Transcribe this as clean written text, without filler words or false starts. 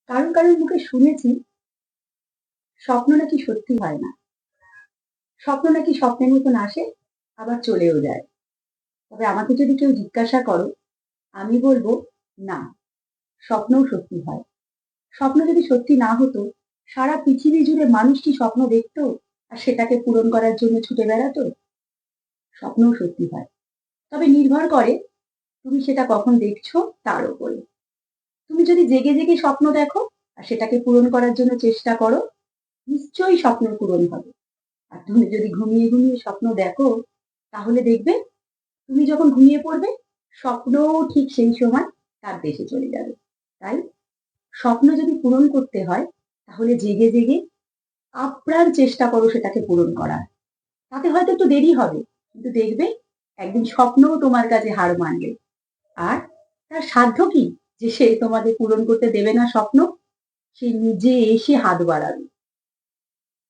কারণ কারোর মুখে শুনেছি স্বপ্ন নাকি সত্যি হয় না। স্বপ্ন নাকি স্বপ্নের মতন আসে, আবার চলেও যায়। তবে আমাকে যদি কেউ জিজ্ঞাসা করো, আমি বলব না, স্বপ্নও সত্যি হয়। স্বপ্ন যদি সত্যি না হতো, সারা পৃথিবী জুড়ে মানুষ কি স্বপ্ন দেখতো আর সেটাকে পূরণ করার জন্য ছুটে বেড়াতো? স্বপ্নও সত্যি হয়। তবে নির্ভর করে তুমি সেটা কখন দেখছো তার উপরে। তুমি যদি জেগে জেগে স্বপ্ন দেখো আর সেটাকে পূরণ করার জন্য চেষ্টা করো, নিশ্চয়ই স্বপ্ন পূরণ হবে। আর তুমি যদি ঘুমিয়ে ঘুমিয়ে স্বপ্ন দেখো, তাহলে দেখবে তুমি যখন ঘুমিয়ে পড়বে, স্বপ্নও ঠিক সেই সময় তার দেশে চলে যাবে। তাই স্বপ্ন যদি পূরণ করতে হয়, তাহলে জেগে জেগে আপ্রাণ চেষ্টা করো সেটাকে পূরণ করার। তাতে হয়তো একটু দেরি হবে, কিন্তু দেখবে একদিন স্বপ্নও তোমার কাছে হার মানবে। আর তার সাধ্য কি যে সে তোমাদের পূরণ করতে দেবে না স্বপ্ন? সে নিজে এসে হাত বাড়াবে।